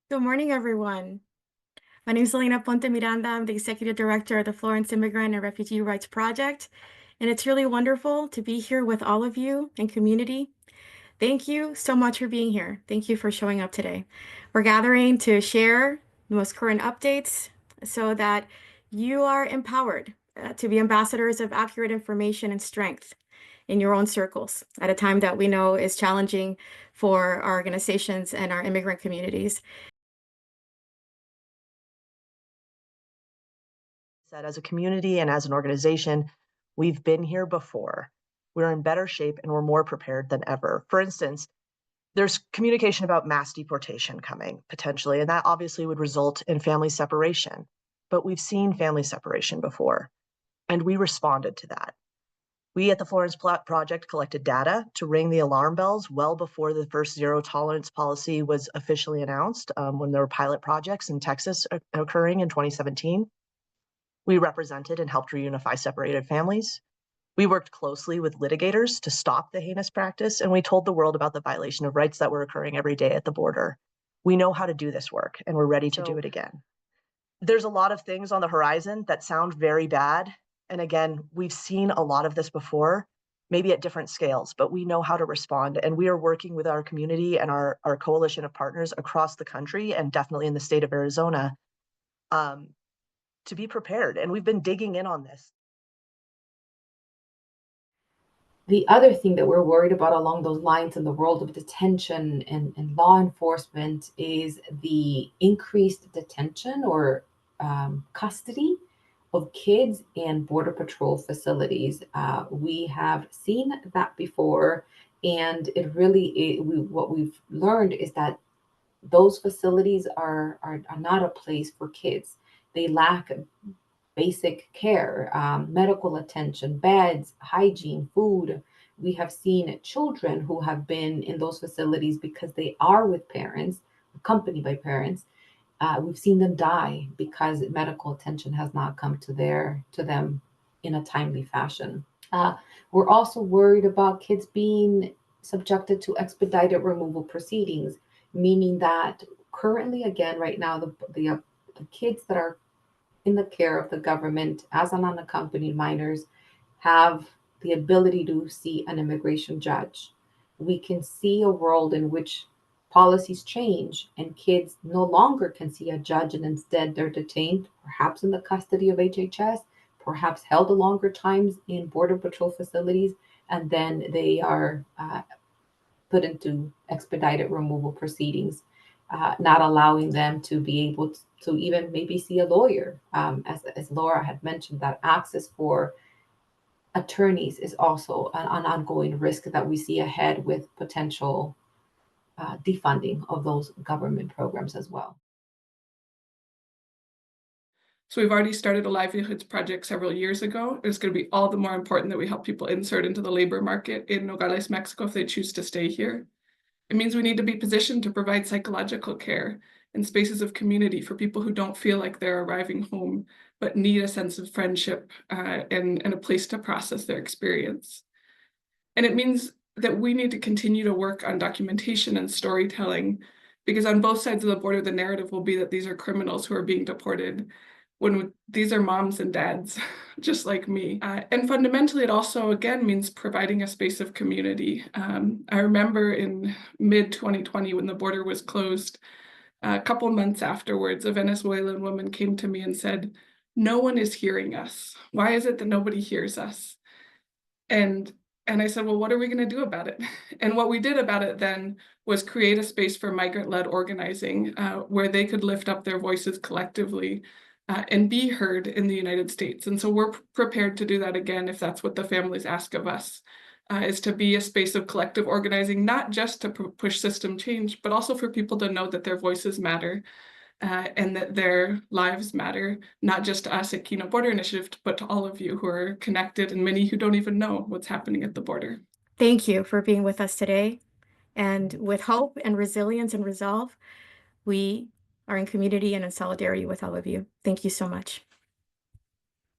Good morning, everyone. My name is Lillian Aponte Miranda. I'm the Executive Director of the Florence Immigrant and Refugee Rights Project, and it's really wonderful to be here with all of you and community. Thank you so much for being here. Thank you for showing up today. We're gathering to share the most current updates so that you are empowered to be ambassadors of accurate information and strength in your own circles at a time that we know is challenging for our organizations and our immigrant communities. Said as a community and as an organization, we've been here before. We're in better shape and we're more prepared than ever. For instance, there's communication about mass deportation coming potentially, and that obviously would result in family separation. But we've seen family separation before, and we responded to that. We at the Florence Project collected data to ring the alarm bells well before the first zero tolerance policy was officially announced, when there were pilot projects in Texas occurring in 2017. We represented and helped reunify separated families. We worked closely with litigators to stop the heinous practice, and we told the world about the violation of rights that were occurring every day at the border. We know how to do this work, and we're ready to do it again. There's a lot of things on the horizon that sound very bad. And again, we've seen a lot of this before, maybe at different scales, but we know how to respond. And we are working with our community and our coalition of partners across the country, and definitely in the state of Arizona, to be prepared. And we've been digging in on this. The other thing that we're worried about along those lines in the world of detention and law enforcement is the increased detention or custody of kids in Border Patrol facilities. We have seen that before, and what we've learned is that those facilities are not a place for kids. They lack basic care, medical attention, beds, hygiene, food. We have seen children who have been in those facilities because they are with parents, accompanied by parents. We've seen them die because medical attention has not come to them in a timely fashion. We're also worried about kids being subjected to expedited removal proceedings, meaning that currently, again, right now, the kids that are in the care of the government as an unaccompanied minors have the ability to see an immigration judge. We can see a world in which policies change and kids no longer can see a judge and instead they're detained, perhaps in the custody of HHS, perhaps held a longer times in Border Patrol facilities, and then they are put into expedited removal proceedings, not allowing them to be able to even maybe see a lawyer. As Laura had mentioned, that access for attorneys is also an ongoing risk that we see ahead with potential defunding of those government programs as well. So we've already started a livelihoods project several years ago. It's going to be all the more important that we help people insert into the labor market in Nogales, Mexico, if they choose to stay here. It means we need to be positioned to provide psychological care and spaces of community for people who don't feel like they're arriving home, but need a sense of friendship and a place to process their experience. And it means that we need to continue to work on documentation and storytelling, because on both sides of the border, the narrative will be that these are criminals who are being deported, when these are moms and dads, just like me. And fundamentally, it also, again, means providing a space of community. I remember in mid-2020, when the border was closed, a couple months afterwards, a Venezuelan woman came to me and said, "No one is hearing us. Why is it that nobody hears us?" And I said, well, what are we going to do about it? And what we did about it then was create a space for migrant-led organizing, where they could lift up their voices collectively and be heard in the United States. And so we're prepared to do that again if that's what the families ask of us, is to be a space of collective organizing, not just to push system change, but also for people to know that their voices matter and that their lives matter, not just to us at Kino Border Initiative, but to all of you who are connected and many who don't even know what's happening at the border. Thank you for being with us today. And with hope and resilience and resolve, we are in community and in solidarity with all of you. Thank you so much.